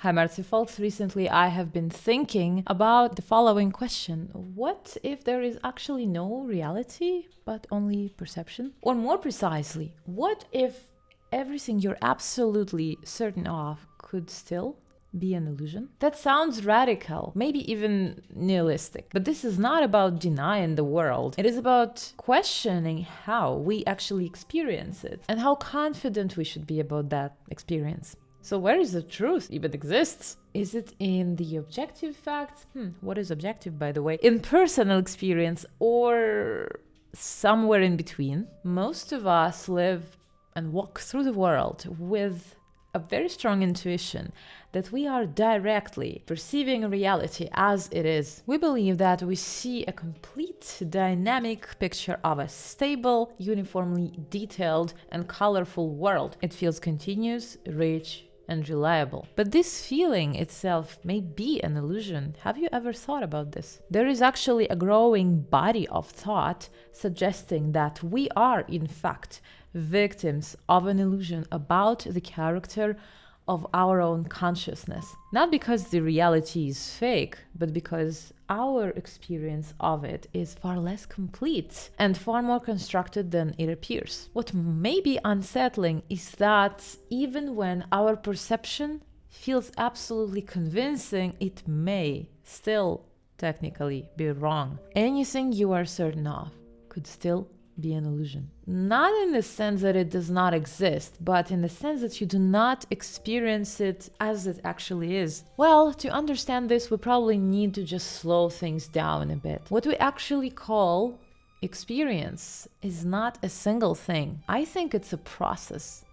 Hi, Marcy Folks. Recently, I have been thinking about the following question. What if there is actually no reality, but only perception? Or more precisely, what if everything you're absolutely certain of could still be an illusion? That sounds radical, maybe even nihilistic. But this is not about denying the world. It is about questioning how we actually experience it and how confident we should be about that experience. So where is the truth even exists? Is it in the objective facts? What is objective, by the way? In personal experience or somewhere in between? Most of us live and walk through the world with a very strong intuition that we are directly perceiving reality as it is. We believe that we see a complete dynamic picture of a stable, uniformly detailed and colorful world. It feels continuous, rich, and reliable. But this feeling itself may be an illusion. Have you ever thought about this? There is actually a growing body of thought suggesting that we are, in fact, victims of an illusion about the character of our own consciousness. Not because the reality is fake, but because our experience of it is far less complete and far more constructed than it appears. What may be unsettling is that even when our perception feels absolutely convincing, it may still technically be wrong. Anything you are certain of could still be an illusion. Not in the sense that it does not exist, but in the sense that you do not experience it as it actually is. Well, to understand this, we probably need to just slow things down a bit. What we actually call experience is not a single thing. I think it's a process.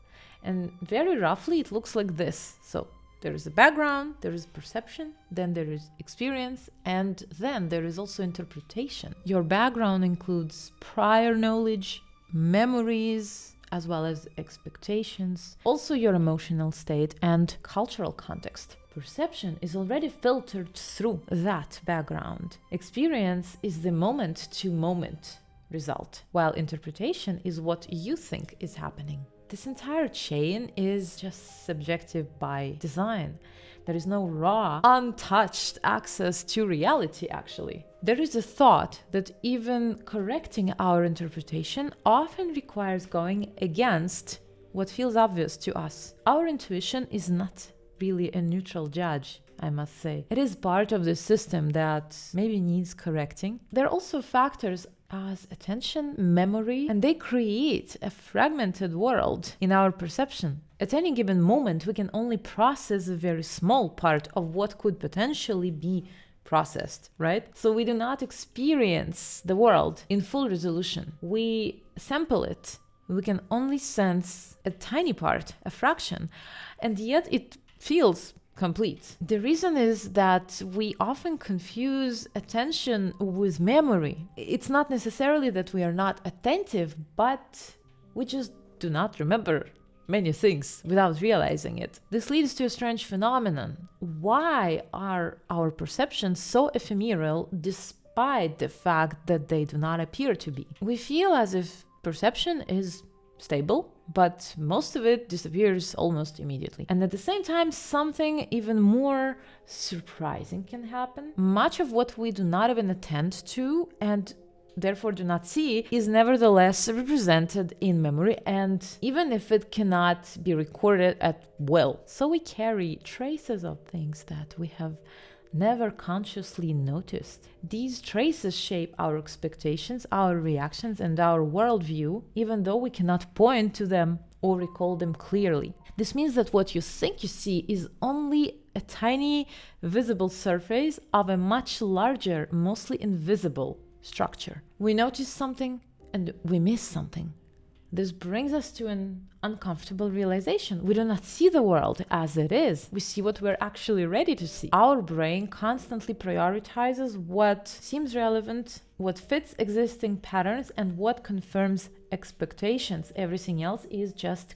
And very roughly, it looks like this. So there is a background, there is perception, then there is experience, and then there is also interpretation. Your background includes prior knowledge, memories, as well as expectations, also your emotional state and cultural context. Perception is already filtered through that background. Experience is the moment-to-moment result, while interpretation is what you think is happening. This entire chain is just subjective by design. There is no raw, untouched access to reality, actually. There is a thought that even correcting our interpretation often requires going against what feels obvious to us. Our intuition is not really a neutral judge, I must say. It is part of the system that maybe needs correcting. There are also factors as attention, memory, and they create a fragmented world in our perception. At any given moment, we can only process a very small part of what could potentially be processed, right? So we do not experience the world in full resolution. We sample it. We can only sense a tiny part, a fraction, and yet it feels complete. The reason is that we often confuse attention with memory. It's not necessarily that we are not attentive, but we just do not remember many things without realizing it. This leads to a strange phenomenon. Why are our perceptions so ephemeral despite the fact that they do not appear to be? We feel as if perception is stable, but most of it disappears almost immediately. And at the same time, something even more surprising can happen. Much of what we do not even attend to and therefore do not see is nevertheless represented in memory, and even if it cannot be recorded at will. So we carry traces of things that we have never consciously noticed. These traces shape our expectations, our reactions, and our worldview, even though we cannot point to them or recall them clearly. This means that what you think you see is only a tiny visible surface of a much larger, mostly invisible structure. We notice something and we miss something. This brings us to an uncomfortable realization. We do not see the world as it is. We see what we're actually ready to see. Our brain constantly prioritizes what seems relevant, what fits existing patterns, and what confirms expectations. Everything else is just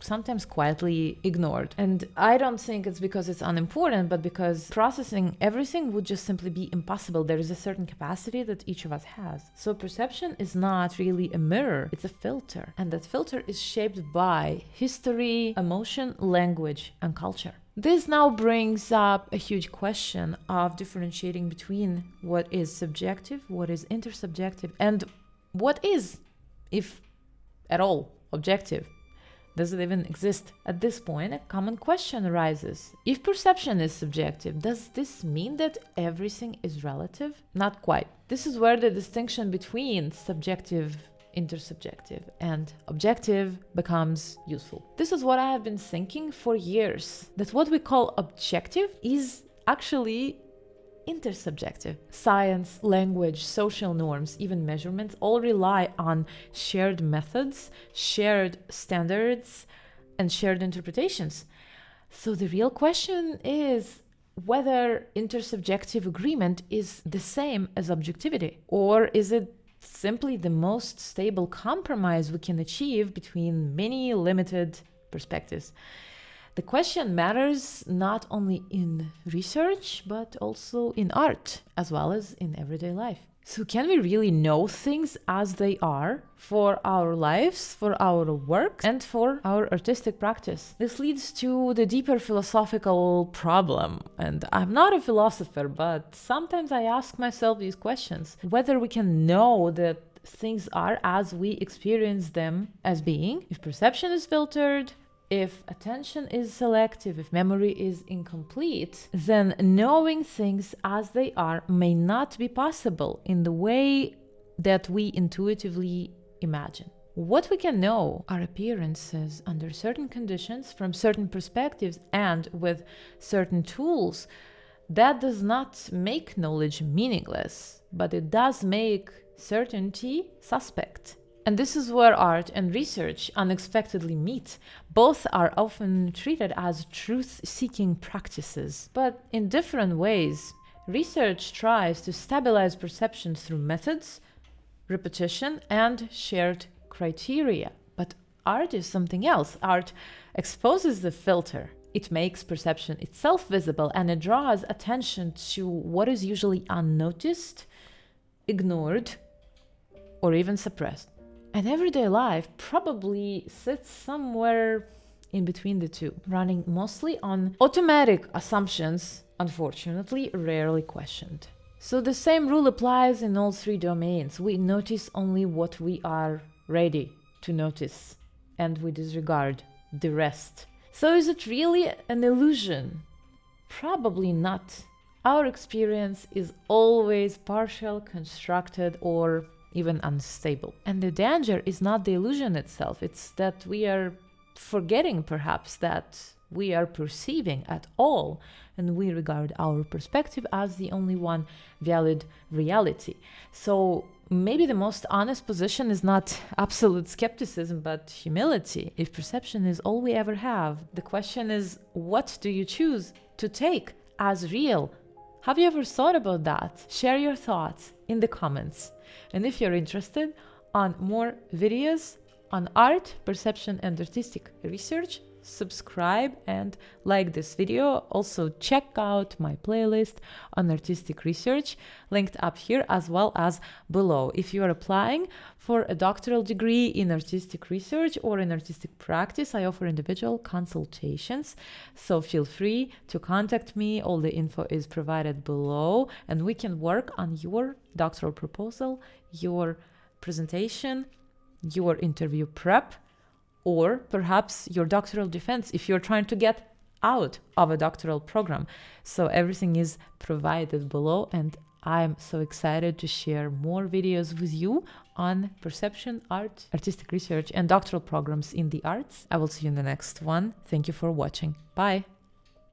sometimes quietly ignored. And I don't think it's because it's unimportant, but because processing everything would just simply be impossible. There is a certain capacity that each of us has. So perception is not really a mirror, it's a filter. And that filter is shaped by history, emotion, language, and culture. This now brings up a huge question of differentiating between what is subjective, what is intersubjective, and what is, if at all, objective. Does it even exist? At this point, a common question arises. If perception is subjective, does this mean that everything is relative? Not quite. This is where the distinction between subjective, intersubjective, and objective becomes useful. This is what I have been thinking for years, that what we call objective is actually intersubjective. Science, language, social norms, even measurements all rely on shared methods, shared standards, and shared interpretations. So the real question is whether intersubjective agreement is the same as objectivity, or is it simply the most stable compromise we can achieve between many limited perspectives. The question matters not only in research, but also in art, as well as in everyday life. So can we really know things as they are for our lives, for our work, and for our artistic practice? This leads to the deeper philosophical problem. And I'm not a philosopher, but sometimes I ask myself these questions. Whether we can know that things are as we experience them as being, if perception is filtered, if attention is selective, if memory is incomplete, then knowing things as they are may not be possible in the way that we intuitively imagine. What we can know are appearances under certain conditions, from certain perspectives, and with certain tools. That does not make knowledge meaningless, but it does make certainty suspect. And this is where art and research unexpectedly meet. Both are often treated as truth-seeking practices, but in different ways. Research tries to stabilize perception through methods, repetition, and shared criteria. But art is something else. Art exposes the filter. It makes perception itself visible, and it draws attention to what is usually unnoticed, ignored, or even suppressed. And everyday life probably sits somewhere in between the two, running mostly on automatic assumptions, unfortunately, rarely questioned. So the same rule applies in all three domains. We notice only what we are ready to notice, and we disregard the rest. So is it really an illusion? Probably not. Our experience is always partial, constructed, or even unstable. And the danger is not the illusion itself, it's that we are forgetting perhaps that we are perceiving at all, and we regard our perspective as the only one valid reality. So maybe the most honest position is not absolute skepticism, but humility. If perception is all we ever have, the question is, what do you choose to take as real? Have you ever thought about that? Share your thoughts in the comments. And if you're interested on more videos on art, perception, and artistic research, subscribe and like this video. Also check out my playlist on artistic research, linked up here as well as below. If you are applying for a doctoral degree in artistic research or in artistic practice, I offer individual consultations, so feel free to contact me. All the info is provided below, and we can work on your doctoral proposal, your presentation, your interview prep, or perhaps your doctoral defense if you're trying to get out of a doctoral program. So everything is provided below, and I'm so excited to share more videos with you on perception, art, artistic research, and doctoral programs in the arts. I will see you in the next one. Thank you for watching. Bye.